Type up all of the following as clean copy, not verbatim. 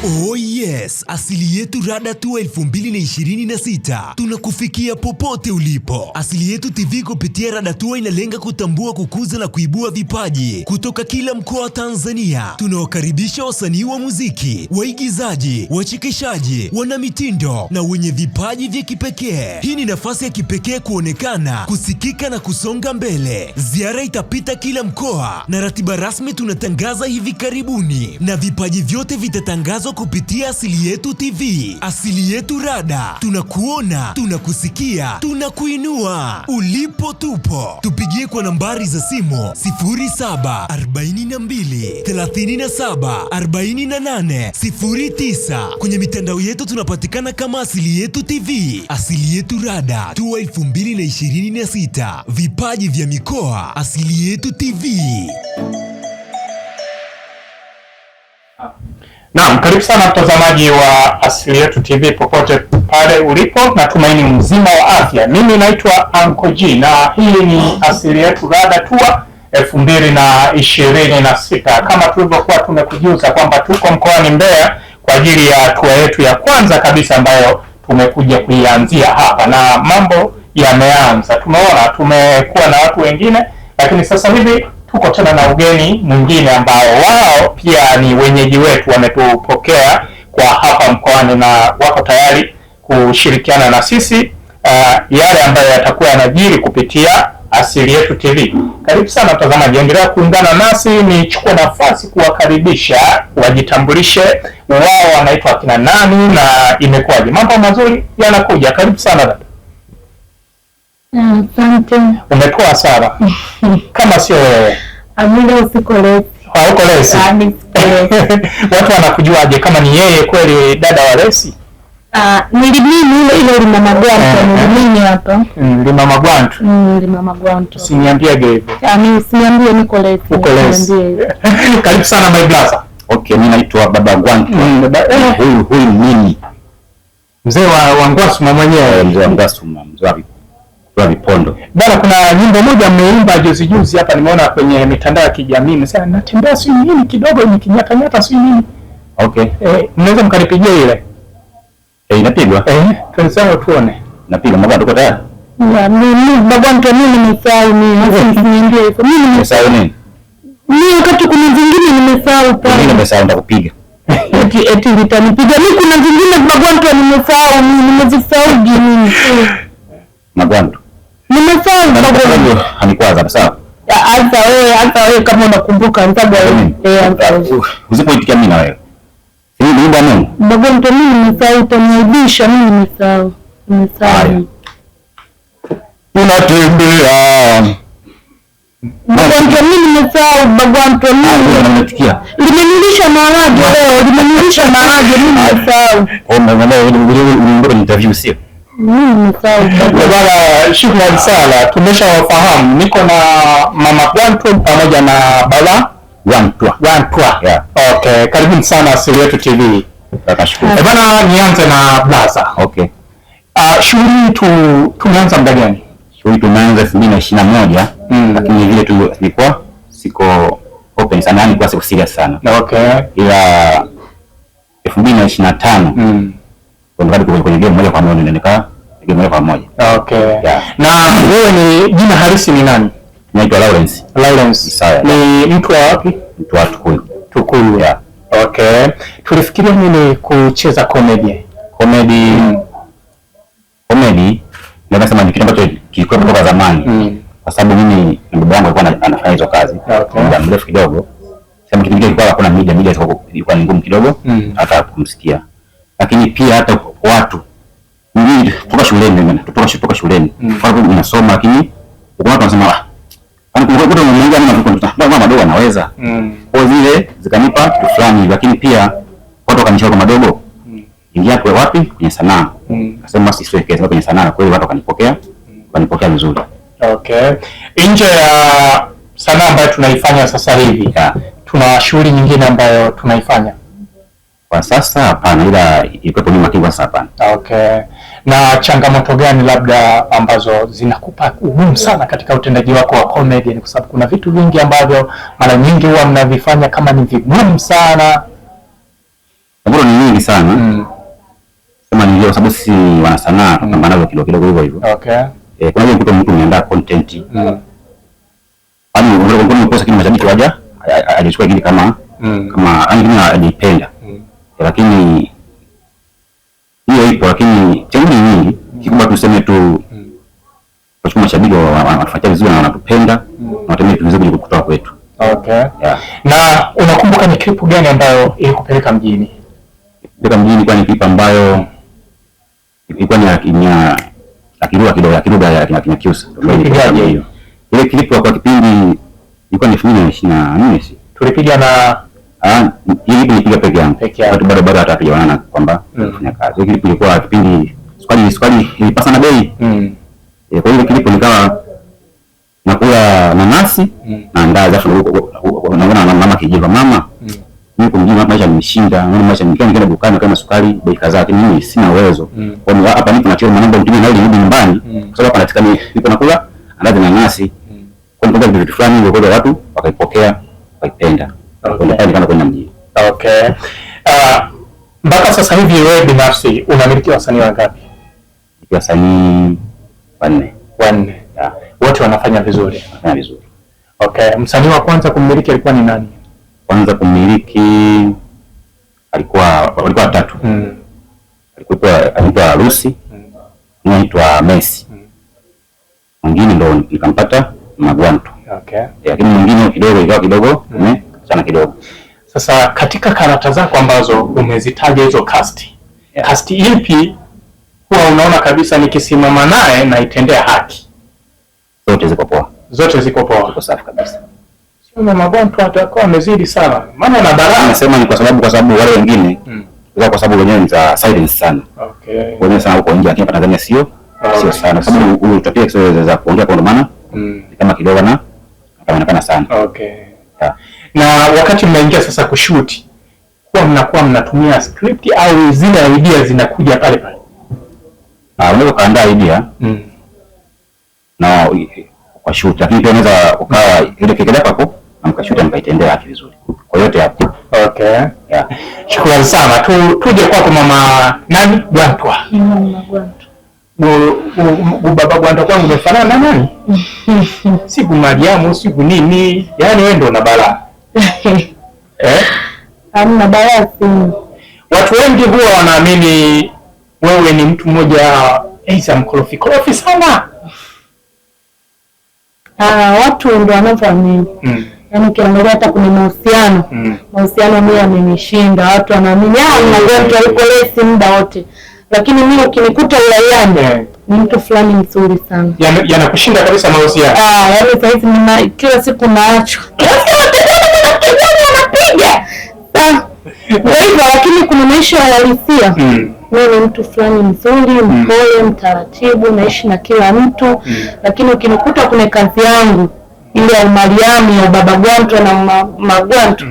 Oh yes, Asili Yetu Rada Tour 2026. Tunakufikia popote ulipo. Asili Yetu TV kupitia Rada Tour inalenga kutambua, kukuza na kuibua vipaji kutoka kila mkoa wa Tanzania. Tunawakaribisha wasanii wa muziki, waigizaji, wachekeshaji, wanamitindo na wenye vipaji vya kipekee. Hii ni nafasi ya kipekee kuonekana, kusikika na kusonga mbele. Ziara itapita kila mkoa na ratiba rasmi tunatangaza hivi karibuni, na vipaji vyote vitatangazwa kupitia Asili Yetu TV. Asili Yetu Rada, tunakuona, tunakusikia, tunakuinua. Ulipo tupo. Tupigie kwa nambari za simu 0742 37 48 09. Kwenye mitandao yetu tunapatikana kama Asili Yetu TV. Asili Yetu Rada Tour 2026. Vipaji vya mikoa, Asili Yetu TV. Naam, karibu sana mtazamaji wa Asili Yetu TV popote pale ulipo, natumaini mzima wa afya. Mimi naitwa Anko G na hii ni Asili Yetu Rada Tour 2026. Kama tulivyokuwa tumekujuza kwamba tuko mkoani Mbeya kwa ajili ya tour yetu ya kwanza kabisa ambayo tumekuja kuianzia hapa, na mambo yameanza. Tumeona tumekuwa na watu wengine, lakini sasa hivi tuko tena na ugeni mwingine ambao wao pia ni wenyeji wetu, wametupokea kwa hapa mkoani na wako tayari kushirikiana na sisi yale ambayo yatakuwa yanajiri kupitia Asili Yetu TV. Karibu sana mtazamaji, endelea kuungana nasi. Nichukue nafasi kuwakaribisha, wajitambulishe wao wanaitwa kina nani na imekuwaje. Mambo mazuri yanakuja. Karibu sana dada. Asante. Umetoa sana. Kama sio wewe. Amina usiko lesi. Hauko lesi. Watu wanakujuaje kama ni yeye kweli dada wa lesi? Nilimini ile Lima Magwantu, nilimini hapa. Lima Magwantu. Lima Magwantu. Usiniambiage hivyo. Mimi usiniambie niko lesi. Uko lesi. Karibu sana my brother. Okay, mimi naitwa Baba Gwantu. Huyu mimi. Mzee wa Ngwasuma mwenyewe. Mzee wa Ngwasuma, mzee wa Vipondo. Bwana, kuna nyimbo moja mmeimba juzi hapa nimeona kwenye mitandao ya kijamii. Msema natembea si nini kidogo ni kinyata si nini. Okay. Mnaweza mkanipigia ile? Inapigwa? Tunasema tuone. Napiga Magwantu, uko tayari? Mimi Magwantu mimi nimesahau usiniambie hivyo. Mimi nimesahau nini? Mimi wakati kuna zingine nimesahau pale. Mimi nimesahau nitakupiga. Eti nitanipiga. Mimi kuna zingine Magwantu nimesahau, nimezisahau mimi. Magwantu. Nimesahau Magwantu. Hanikwaza sawa? Hata wewe kama unakumbuka nitabu usipoitikia mimi na wewe. Hii ni wimbo nani? Magwantu mimi nimesahau, utaniaibisha mimi nimesahau. Unatembea. Magwantu mimi nimesahau, Magwantu mimi. Unanitikia? Limenilisha maharage leo, limenilisha maharage mimi nimesahau. Unaomba interview sio? Mimi nimesahau. Bwana, shukrani sana. Tumeshawafahamu. Niko na Mama Gwantu pamoja na Baba Gwantu. Yeah. Okay, karibuni sana Asili Yetu TV. Nashukuru. Bwana, nianze na blaza. Okay. Shughuli tumeanza muda gani? Shughuli tumeanza 2021, lakini vile tulikuwa siko open sana, yani kwa siko serious sana. Okay. Ila 2025 kwa kwenye game moja kwa moja nilikaa game moja kwa moja. Okay. Yeah. Na wewe ni jina halisi ni nani? Naitwa Lawrence. Isaya. Ni mtu wa wapi? Mtu wa Tukuyu. Tukuyu. Yeah. Okay. Tulifikiria nini kucheza comedy? Comedy naweza sema ni kitu ambacho kilikuwa kutoka zamani. Kwa sababu mimi ndugu yangu alikuwa anafanya hizo kazi muda mrefu kidogo. Sema kitu kile kilikuwa hakuna media ilikuwa ni ngumu kidogo hata kumsikia. Lakini pia hata watu mimi kutoka shuleni kwa sababu ninasoma, lakini uko watu wanasema anakuwa mmoja na madogo anaweza. Kwa zile zikanipa kitu fulani, lakini pia watu wakanishauri madogo ingia kwa wapi kwenye sanaa. Akasema sisi tuwekeze kwenye sanaa, kwa hiyo watu wakanipokea vizuri. Okay. Nje ya sanaa ambayo tunaifanya sasa hivi, tuna shughuli nyingine ambayo tunaifanya kwa sasa? Hapana, ila ilikuwa nyuma kidogo sasa. Hapana. Okay. Na changamoto gani labda ambazo zinakupa ugumu sana katika utendaji wako wa comedy? Kwa sababu kuna vitu vingi ambavyo mara nyingi huwa mnavifanya kama ni vigumu sana. Mbona wengi sana. Sema ndio sababu sisi wana sanaa tunapambana navyo kidogo hivyo hivyo. Okay. Kuna hiyo mtu ameandaa content. Yaani unapokosa kitu mashabiki waja alichukua kile kama alipenda. Lakini hiyo ipo, lakini changamoto nyingi. Kikubwa tuseme tu kwa mashabiki wanafuatia vizuri na wanatupenda, wanatemea vitu vizuri kutoka kwetu. Okay. Yeah. Na unakumbuka ni clip gani ambayo ilikupeleka mjini? Kupeleka mjini kwa ni clip ambayo ilikuwa ni ya kidogo ya Kinyakyusa. Hiyo. Ile clip kwa kipindi ilikuwa ni 2024. Tulipiga na hii nilipiga peke yangu. Watu bado hatajaona kwamba tunafanya kazi. Ile clip ilikuwa kipindi sukari ilipasa na bei. Kwa hiyo clip nikawa nakula nanasi na ndazi, afu unaona mama kijiva mama niko mjini, maisha nimeshinda, naona maisha nikaenda dukani kama sukari bei kadhaa, lakini mimi sina uwezo. Kwa hiyo hapa nipo nachoma mambo mtumie na nirudi nyumbani, kwa sababu hapa niko nakula ndazi na nanasi. Kwa hiyo vitu fulani hivyo kwa watu wakaipokea, wakaipenda. Kwa hiyo nikaenda kwenda mjini. Okay. Mpaka sasa hivi wewe binafsi unamiliki wasanii wangapi? Wasanii 4. Wote wanafanya vizuri. Okay. Msanii wa kwanza kumiliki alikuwa ni nani? Kwanza kumiliki walikuwa 3. Alikuwa Lucy, anaitwa Messi. Mwingine ndo nikampata Magwanto. Okay. Lakini mwingine kidogo sana kidogo. Sasa katika karata zako ambazo umezitaja hizo cast ipi huwa unaona kabisa nikisimama naye na itendea haki? Zote ziko poa. Ziko safi kabisa. Sio Magwanto atakuwa amezidi sana. Maana na baraka nasema ni kwa sababu wale wengine kwa sababu wenyewe ni za silence sana. Okay. Wenyewe sana huko nje, lakini Tanzania sio sana. Sababu utapia kiswahili za kuongea kwa maana kama kidogo na inaonekana sana. Okay. Yeah. Na wakati mnaingia sasa kushoot, huwa mnakuwa mnatumia script au zile idea zinakuja pale? Unaweza kaandaa idea na kwa shoot, lakini pia unaweza ukawa ile kekele hapo na mkashoot mkaitendea haki vizuri. Kwa yote hapo. Okay. Yeah. Shukrani sana. Tuje kwako mama nani? Gwantwa. Magwanto. Baba Gwantwa kwangu umefanana na nani? Siku Mariamu, siku nini? Yaani wewe ndo na balaa. Hamna balaa. Watu wengi huwa wanaamini wewe ni mtu mmoja aisa mkorofi sana. Watu ndio wanavyoamini. Yaani ukiangalia hata kwenye mahusiano mimi amenishinda. Watu wanaamini Magwanto yuko lesi muda wote. Lakini mimi ukinikuta uraiani ni mtu fulani mzuri sana. Yanakushinda kabisa mahusiano. Yaani sasa hivi kila siku naachwa. Anapiga. Hivyo lakini kuna maisha ya halisia. Mimi ni mtu fulani mzuri, mpole, mtaratibu, naishi na kila mtu. Lakini ukinikuta kwenye kazi yangu ile ya Mariamu ya Baba Gwantwa na Magwanto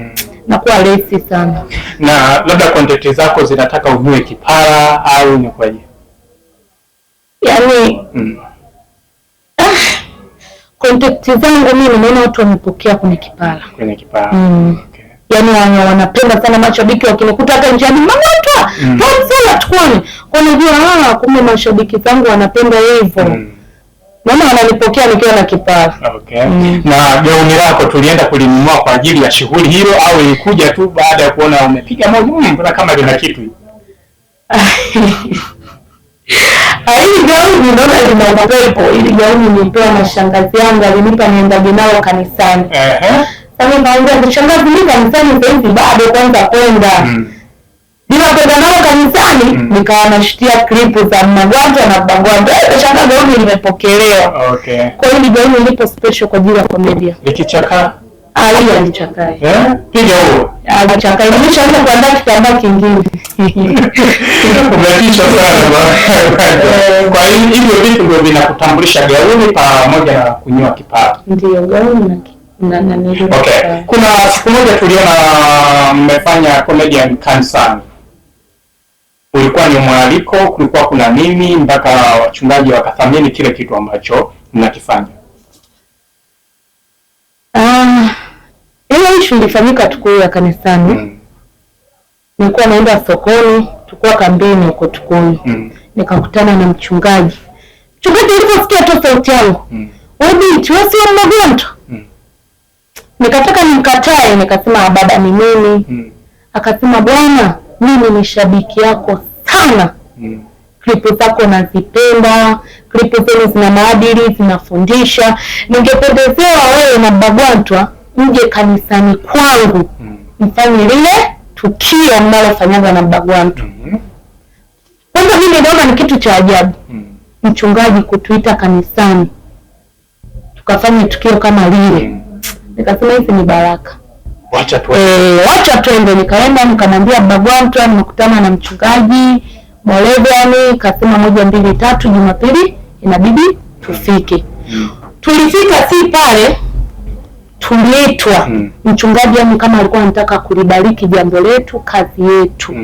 nakuwa lesi sana. Na labda content zako zinataka unue kipara au ni kwaje? Yaani content zangu mimi naona watu wamepokea kwenye kipara. Okay. Yaani wanapenda sana mashabiki wakinikuta hata njiani Magwanto. Sana tuone. Kwa unajua kumbe mashabiki zangu wanapenda hivyo. Mama wananipokea nikiwa na kipara. Okay. Na gauni lako tulienda kulinunua kwa ajili ya shughuli hilo au ilikuja tu baada ya kuona umepiga moja mbona kama lina kitu? Hili gauni naona lina upepo. Hili gauni nilipewa na shangazi yangu, alinipa nienda nalo kanisani. Sasa naomba shangazi nipa kanisani sasa bado kwanza kwenda. Bila kwenda nalo kanisani nikawa nashitia clip za Magwanto na Bagwanto. Shangazi gauni limepokelewa. Okay. Kwa hiyo gauni lipo special kwa ajili ya komedia. Likichaka? Hiyo alichaka. Piga huo. Alichaka. Nimeshaanza kuandaa kitambaa kingine. Umetisha sana bwana. Kwa hiyo hivyo vitu ndio vinakutambulisha gauni pamoja na kunyoa kipara. Ndio gauni na nini. Okay. Kuna siku moja tuliona mmefanya comedian kanisani. Ulikuwa ni mwaliko, kulikuwa kuna nini mpaka wachungaji wakathamini kile kitu ambacho mnakifanya? Ile issue ilifanyika tukio ya kanisani. nilikuwa naenda sokoni, tulikuwa kambini huko Tukuni. Nikakutana na mchungaji. Mchungaji aliposikia tu sauti yangu, wewe binti, wewe sio mgonjwa? Nikataka nimkatae, nikasema baba ni mimi. Akasema bwana, mimi ni shabiki yako sana. Klipu zako nazipenda, klipu zenu zina maadili, zinafundisha. Ningependezewa wewe na Bagwantwa mje kanisani kwangu. Mfanye lile tukio mnalofanyanga na Bagwantwa. Kwanza mimi naona ni kitu cha ajabu. Mchungaji kutuita kanisani tukafanya tukio kama lile. Nikasema hizi ni baraka. Wacha tuende. Nikaenda nikamwambia Bagwantwa nimekutana na mchungaji Moleviani, kasema 1 2 3 Jumapili inabidi tufike. Tulifika si pale, tuliitwa. Mchungaji yani kama alikuwa anataka kulibariki jambo letu, kazi yetu.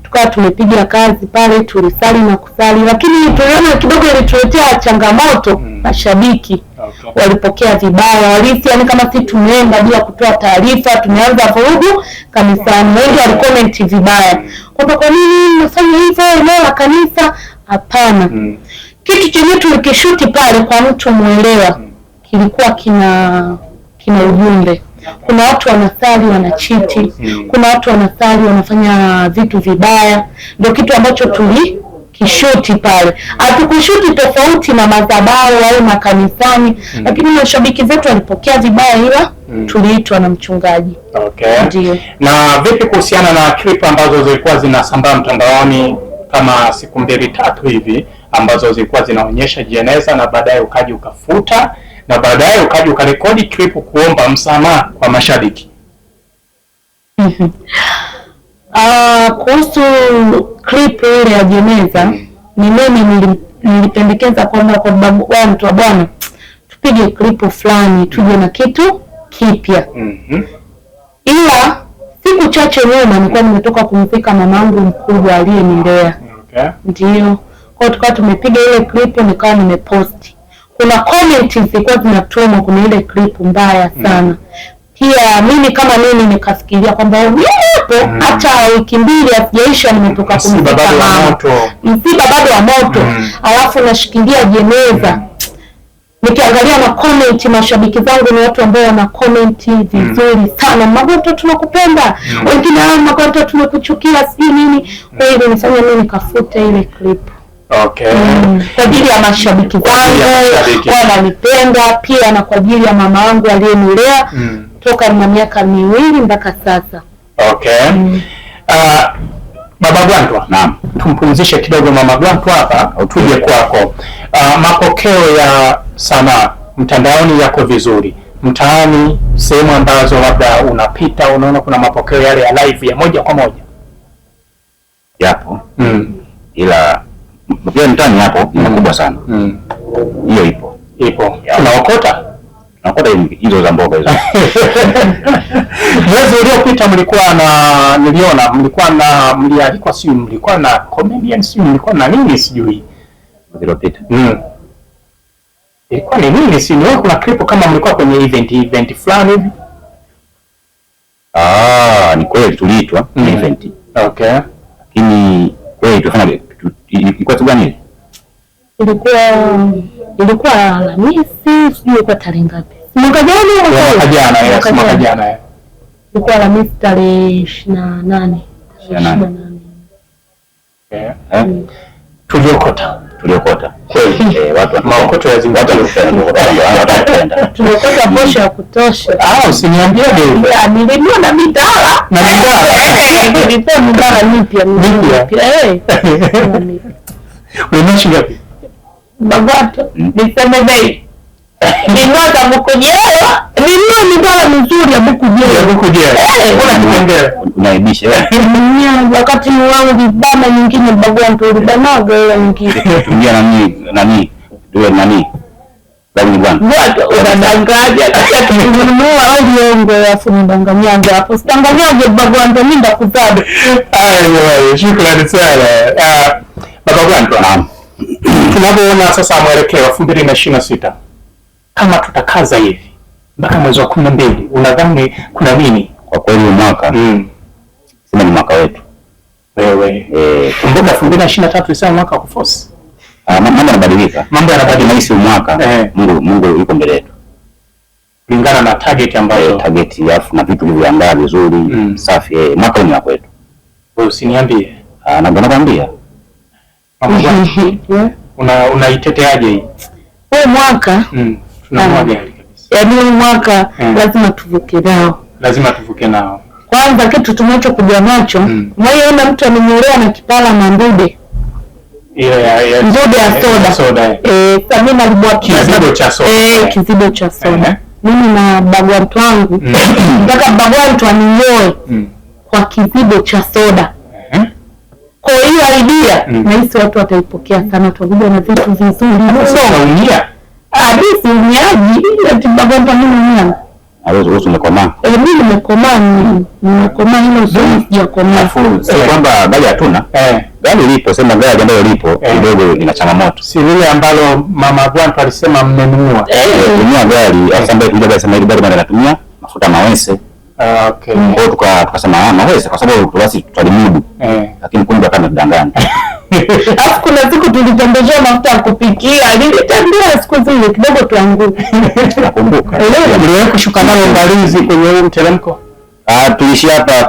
Tukawa tumepiga kazi pale, tulisali na kusali, lakini tuliona kidogo ilituletea changamoto. Mashabiki walipokea vibaya, walisi yani kama si tumeenda bila kutoa taarifa, tumeanza vurugu kanisani. Wengi walicomment vibaya kwa nini mnafanya hivyo eneo la kanisa. Hapana. Kitu chenye tulikishuti pale kwa mtu muelewa kilikuwa kina ujumbe. Kuna watu wanasali wanachiti, kuna watu wanasali wanafanya vitu vibaya. Ndio kitu ambacho tulikishuti pale. Hatukushuti tofauti na madhabahu au makanisani, lakini mashabiki zetu walipokea vibaya, ila tuliitwa na mchungaji. Ndiyo. Na vipi kuhusiana na clip ambazo zilikuwa zinasambaa mtandaoni kama siku 2 3 hivi ambazo zilikuwa zinaonyesha jeneza na baadaye ukaji ukafuta na baadaye ukaji ukarekodi clip kuomba msamaha kwa mashabiki? Kuhusu clip ile ya jeneza, ni mimi nilipendekeza kwamba kwa Bagwantwa bwana tupige clip fulani tuje na kitu kipya. Ila siku chache nyuma nilikuwa nimetoka kumfika mamangu mkubwa aliyenilea. Ndio. Kwa tukawa tumepiga ile clip, nikawa nimeposti. Kuna comments zilikuwa zinatumwa kuna ile clip mbaya sana. Pia mimi kama mimi nikafikiria kwamba yupo hata wiki 2 hazijaisha nimetoka kumfika mama. Msiba bado wa moto. Alafu nashikilia jeneza. Nikiangalia na comment, mashabiki zangu ni watu ambao wana comment vizuri sana. Bagwantwa tunakupenda. Wengine Bagwantwa tumekuchukia sijui nini. Kwa hiyo nilifanya mimi nikafuta ile clip. Kwa ajili ya mashabiki zangu wananipenda, pia na kwa ajili ya mama yangu aliyenilea toka na miaka 2 mpaka sasa. Baba Bagwantwa, naam, tumpumzishe kidogo mama Bagwantwa hapa, tuje kwako. Mapokeo ya sanaa mtandaoni yako vizuri? Mtaani, sehemu ambazo labda unapita unaona kuna mapokeo yale ya live ya moja kwa moja? Yapo. Ila pia mtaani hapo ni makubwa sana. Hiyo ipo. Unaokota hizo za mboga hizo. Mwezi uliopita mlikuwa na comedians, mlikuwa na nini sijui. Uliopita. Ilikuwa ni nini sijui, kuna clip kama mlikuwa kwenye event fulani hivi. Ni kweli tuliitwa event. Lakini kweli tufanya ilikuwa tu gani? Ilikuwa Alhamisi, sijui kwa tarehe ngapi. Mwaka jana. Ilikuwa Alhamisi tarehe 28. Tuliokota. Kweli watu maokoto ya zingato wanapenda. Tuliokota posho ya kutosha. Usiniambie hivyo. Nilinunua na midala. Nilipea midala mpya. Unanunua shilingi ngapi? Bagwantwa, niseme bei. Ninaweza mkujelewa. Ninunua midala mizuri ya Bukujelewa. Unaibisha. Wakati wangu vibana nyingine Bagwantwa ulibanaga ile nyingine. Tuingia nani? Nani bwana? Unadanganya katika kununua au viongo afu mdanganyaje hapo. Sitanganyaje Bagwantwa mimi ndakuzaba. Shukrani sana. Baba Bagwantwa, naam. Tunapoona sasa mwelekeo 2026 kama tutakaza hivi mpaka mwezi wa 12, unadhani kuna nini? Kwa kweli mwaka Kama ni mwaka wetu. Wewe. Kumbuka 2023 isa mwaka wa kuforce. Mambo yanabadilika. Mambo yanabadilika hisi mwaka. Mungu yuko mbele yetu. Kulingana na target ambayo target yafu na vitu vilivyoandaa vizuri, safi. Mwaka ni wako wetu. Wewe usiniambie. Na ndio nakwambia. Unaiteteaje hii? Huu mwaka tunamwaga kabisa. Yaani huu mwaka lazima tuvuke nao. Lazima tuvuke nao. Kwanza kitu tunachokuja nacho, mmoja mtu amenyolewa na kipala na mdude. Mdude ya soda. Samina alibwa kizibo cha soda. Kizibo cha soda. Mimi na bagwantu wangu nataka bagwantu aninyoe kwa kizibo cha soda. Kwa hiyo idea na hisi watu wataipokea sana, tutakuja na vitu vizuri. Unaumia? Bisi unyaji ati bagwantu mimi wewe umekomaa. Mimi nimekomaa hilo sijakomaa. Sio kwamba gari hatuna. Gari lipo, sema gari ambayo lipo kidogo ina changamoto. Si lile ambalo mama Gwantu alisema mmenunua. Kununua gari, ambaye tulikuwa sema ile gari bado inatumia mafuta mawese. Okay. Kwa hiyo tukasema mawese kwa sababu basi tutalimudu. Lakini kumbe kama tudanganya. Alafu kuna siku tulitembezwa mafuta ya kupikia, nilitembea siku zile kidogo tuanguke. Nakumbuka. Niliwahi kushuka nalo Mbalizi kwenye ule mteremko. Tulishi hapa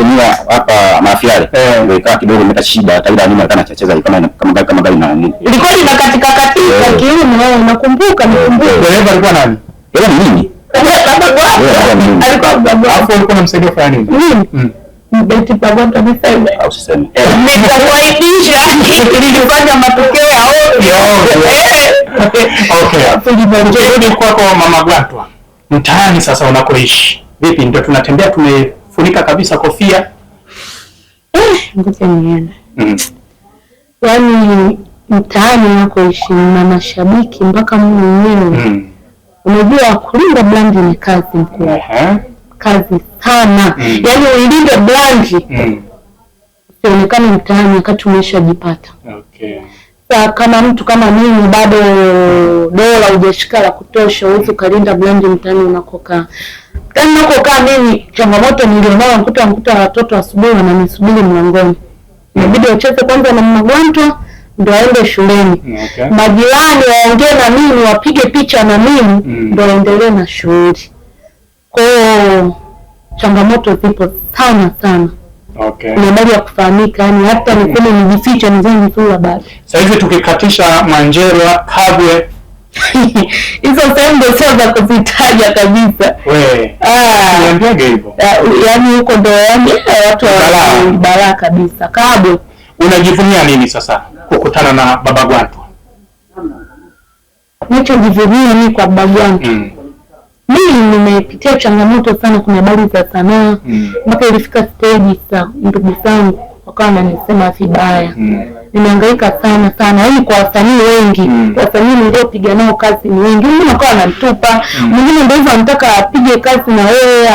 Mafiale. Ndio ikawa kidogo imeta shida, hata ile nyuma kana chacheza kama gari na nini. Ilikuwa ina katika kiuno, wewe unakumbuka? Dereva alikuwa nani? Yeye ni nini? Alikuwa baba. Alafu alikuwa anamsaidia kwa nini? Mbeti pamoja amesema. Au usiseme. Nitakuaibisha nilifanya matokeo ya ovyo. Okay. Turudi kwako mama Gwantu. Mtaani sasa unakoishi. Vipi, ndio tunatembea tumefunika kabisa kofia? Ngoja niende. Yaani mtaani unakoishi na mashabiki mpaka mwenyewe. Unajua kulinda brandi ni kazi mkubwa. Kazi sana. Yaani uilinde brandi. Sionekane mtaani wakati umeshajipata. Okay. Sasa kama mtu kama mimi bado dola hujashika la kutosha, uweze kulinda brandi mtaani unakokaa. Kama unakokaa mimi changamoto nilionao nakuta watoto asubuhi wananisubiri mlangoni. Inabidi wacheze kwanza na mama Gwantu ndio aende shuleni. Majirani waongee na mimi, wapige picha na mimi ndio waendelee na shughuli. Kwa hiyo changamoto zipo sana. Okay. Ni habari ya kufahamika, yani hata nikome nijifiche nizangu tu habari. Sasa hivi tukikatisha Mwanjerwa, Kabwe, hizo sehemu ndio sio za kuzitaja kabisa. Wewe. Niambiage hivyo. Yaani huko ndio yani watu wa balaa kabisa. Kabwe. Unajivunia nini sasa kukutana na baba Gwantu? Ninachojivunia ni kwa baba Gwantu. Mimi nimepitia changamoto sana, kuna habari za sanaa mpaka ilifika stage za ndugu zangu wakawa wananisema vibaya. Nimehangaika sana yaani kwa wasanii wengi, wasanii niliopiga nao kazi ni wengi, wengine wakawa wananitupa, mwingine ndio hivyo anataka apige kazi na wewe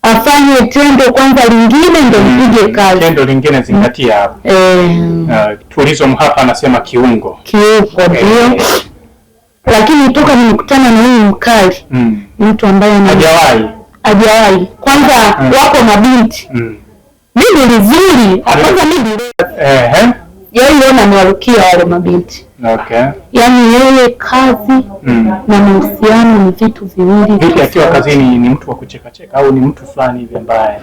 afanye tendo kwanza lingine ndio nipige kazi. Tendo lingine zingatia hapo. Tourism hapa anasema kiungo ndio. Lakini toka nimekutana na huyu mkali mtu ambaye hajawahi kwanza wako na binti mimi nzuri kwanza mimi yeye anawarukia wale mabinti. Okay. Yaani yeye kazi na mahusiano ni vitu viwili. Vipi akiwa kazini ni mtu wa kucheka au ni mtu fulani hivi ambaye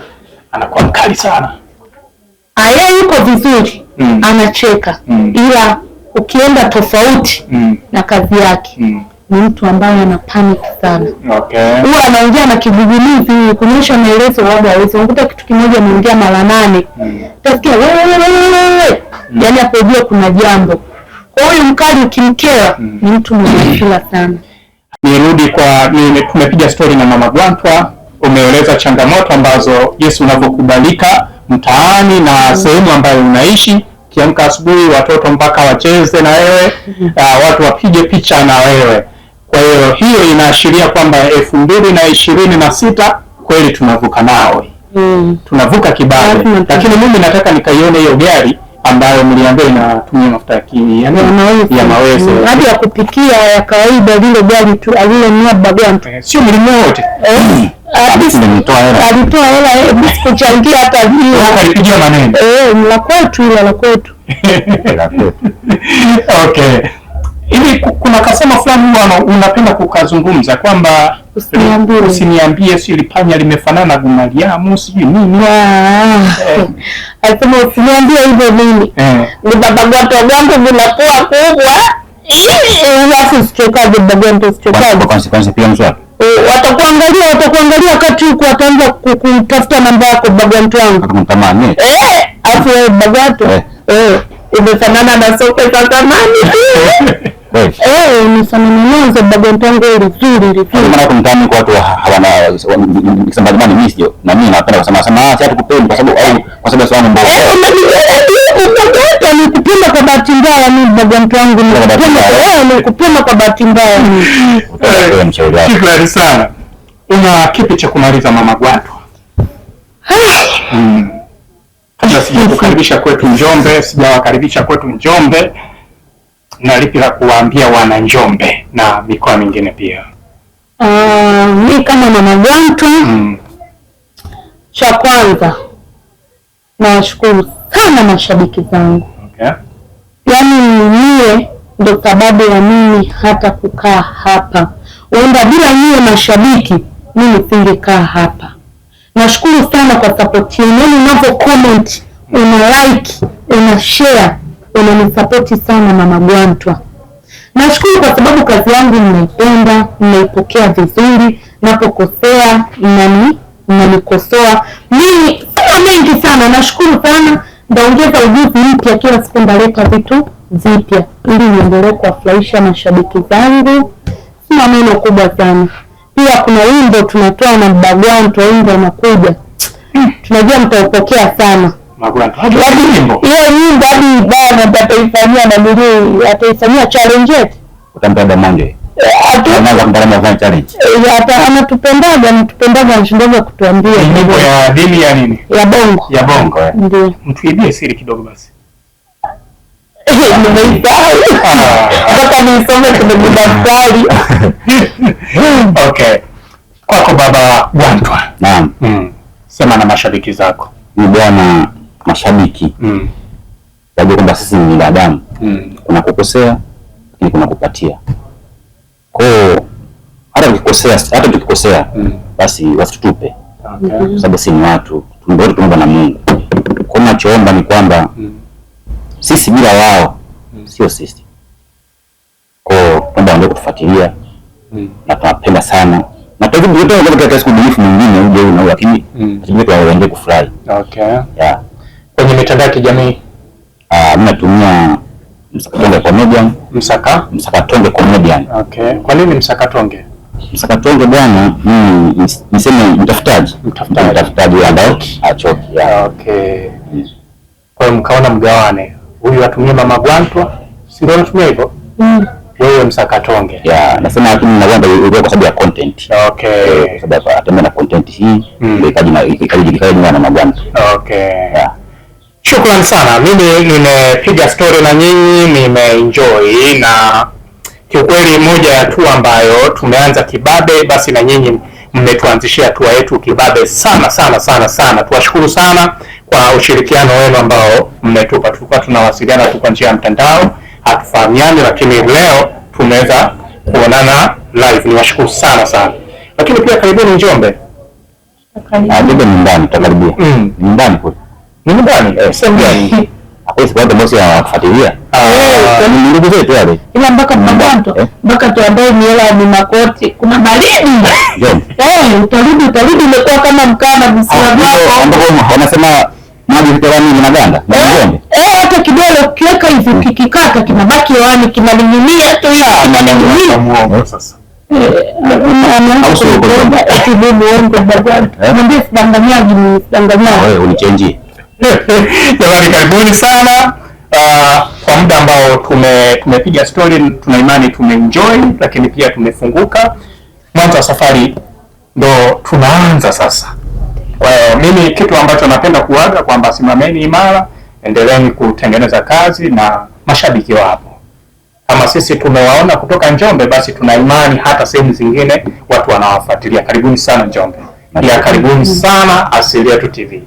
anakuwa mkali sana? Yeye yuko vizuri anacheka ila ukienda tofauti na kazi yake ni mtu ambaye ana panic sana. Okay. Huwa anaongea na kigugumizi kuonyesha maelezo waga hawezi. Unakuta kitu kimoja anaongea mara 8. Utasikia wewe. Yaani hapo ndio kuna jambo. Kwa hiyo mkali ukimkea ni mtu mwenye hasira sana. Nirudi tumepiga story na mama Gwantu, umeeleza changamoto ambazo Yesu unavyokubalika mtaani na sehemu ambayo unaishi. Kiamka asubuhi watoto mpaka wacheze na wewe, watu wapige picha na wewe. Kwa hiyo inaashiria kwamba 2026 kweli tunavuka nao. Tunavuka kibali. Lakini mimi nataka nikaione hiyo gari ambayo mliambia inatumia mafuta ya mawese hadi ya kupikia ya kawaida, lile gari tu alilonunua Bagwantu sio mlimo wote. Alitoa hela bisi kuchangia hata hiyo alipigia maneno la kwetu ile la kwetu. Okay, hivi kuna kasema fulani huwa unapenda kukazungumza kwamba usiniambie si lipanya limefanana Gumaliamu sijui nini. Asema usiniambie hivyo mimi. Ni Bagwantu wangu vinakuwa kubwa. Alafu sichokaje Bagwantu sichokaje. Kwa consequence pia mswaki. Watakuangalia wakati huko wataanza kutafuta namba yako Bagwantu wangu. Akamtamani. Afu Bagwantu. Imefanana na soka za zamani. Ni sana mwanzo Bagwantu wangu nzuri. Maana kumtani kwa watu hawana kisambazimani mimi sio. Na mimi napenda kusema acha tukupende kwa sababu kwa sababu wangu mbona. Ni kupenda kwa bahati mbaya mimi Bagwantu wangu ni kupenda kwa bahati mbaya. Shukrani sana. Una kipi cha kumaliza Mama Gwantu? Kabla sijakukaribisha kwetu Njombe, na lipi la kuwaambia wana Njombe na mikoa mingine pia? Mimi kama Mama Gwantu, cha kwanza nawashukuru sana mashabiki zangu. Okay. Yaani niye ndo sababu ya mimi hata kukaa hapa. Wenda bila niye mashabiki mimi singekaa hapa. Nashukuru sana kwa support yenu. Unapo comment, una like, una share, unanisupport sana Mama Gwantu. Nashukuru kwa sababu kazi yangu mnaipenda, mnaipokea vizuri, napokosea mnanikosoa. Mimi sina mengi sana, nashukuru sana. Ndaongeza ujuzi mpya kila siku, ndaleta vitu vipya ili niendelee kuwafurahisha mashabiki zangu. Sina neno kubwa sana. Pia kuna wimbo tunatoa na Bagwantu, wimbo unakuja. Tunajua mtaupokea sana. Bagwantu. Hiyo nyimbo hadi bana ataifanyia na milio, ataifanyia challenge yetu. Utampenda Monde. Anaanza kumtana challenge. Anatupendaga anashindaga kutuambia. Nyimbo ya dini ya nini? Ya bongo. Ya bongo. Ndio. Mtuibie siri kidogo basi. Nimeisahau. Mpaka nisome kwenye daftari. Okay. Kwako Baba Gwantu. Naam. Sema na mashabiki zako. Ni bwana mashabiki. Wajua kwamba sisi ni binadamu. Kuna kukosea, lakini kuna kupatia. Kwa hata tukikosea basi wasitupe. Okay. Kwa sababu sisi ni watu, tumeomba na Mungu. Kwa ninachoomba ni kwamba sisi bila wao sio sisi. Kwa kwamba ndio kutufuatilia na tunapenda sana. Na tunajua katika siku bunifu mwingine uje na lakini tunajua waende kufurahi. Okay. Yeah. Kwenye mitandao ya kijamii mimi natumia Msakatonge Comedian. Msakatonge Comedian. Okay. Kwa nini Msakatonge? Msakatonge bwana, niseme mtafutaji ambaye achoki. Okay. Kwa mkaona mgawane. Huyu atumie Mama Gwantu, si ndio unatumia hivyo? Wewe Msakatonge. Yeah, nasema lakini na wanda ilikuwa kwa sababu ya content. Okay. Kwa sababu atamena na content hii ndio ikaji na Mama Gwantu. Okay. Yeah. Shukrani sana. Mimi nimepiga story na nyinyi, nimeenjoy, na kiukweli moja ya hatua ambayo tumeanza kibabe, basi na nyinyi mmetuanzishia hatua yetu kibabe sana. Tuwashukuru sana kwa ushirikiano wenu ambao mmetupa. Tulikuwa tunawasiliana tu kwa njia ya mtandao, hatufahamiani, lakini leo tumeweza kuonana live. Niwashukuru sana. Lakini pia karibuni Njombe. Ndio nyumbani tutakaribia. Nyumbani kule. Ni nyumbani? Sehemu gani? Hapo sio watu mosi kufuatilia. Ni ndugu zetu wale. Ila mpaka Bagwantu, mpaka tuandae miela ni makoti. Kuna baridi. Utarudi umekuwa kama mkana msiwa wako. Ambapo wanasema maji vitorani vinaganda. Njombe. Hata kidole ukiweka hivi kikikata kinabaki hewani, kinaning'inia tu hivi, kinaning'inia. Muongo sasa. Wewe unichange. Jamani, karibuni sana. Kwa muda ambao tumepiga story, tuna imani tumeenjoy, lakini pia tumefunguka. Mwanzo wa safari ndo tunaanza sasa. Kwa hiyo mimi kitu ambacho napenda kuaga kwamba simameni imara, endeleeni kutengeneza kazi na mashabiki wapo. Kama sisi tumewaona kutoka Njombe, basi tuna imani hata sehemu zingine watu wanawafuatilia. Karibuni sana Njombe. Pia karibuni sana Asili Yetu TV.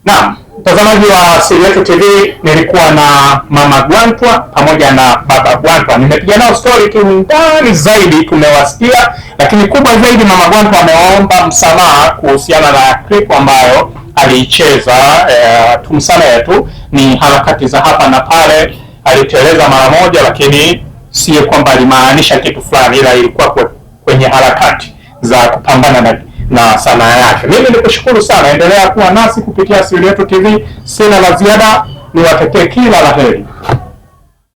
Naam, mtazamaji wa Asili Yetu TV, nilikuwa na Mama Gwantwa pamoja na Baba Gwantwa. Nimepiga nao story kiundani zaidi, tumewasikia, lakini kubwa zaidi Mama Gwantwa ameomba msamaha kuhusiana na clip ambayo aliicheza. Tumsamehe tu, ni harakati za hapa na pale, aliteleza mara moja, lakini sio kwamba alimaanisha kitu fulani, ila ilikuwa kwenye harakati za kupambana na sanaa yake. Mimi nikushukuru sana, endelea kuwa nasi kupitia Asili Yetu TV. Sina la ziada, niwatekee kila la heri.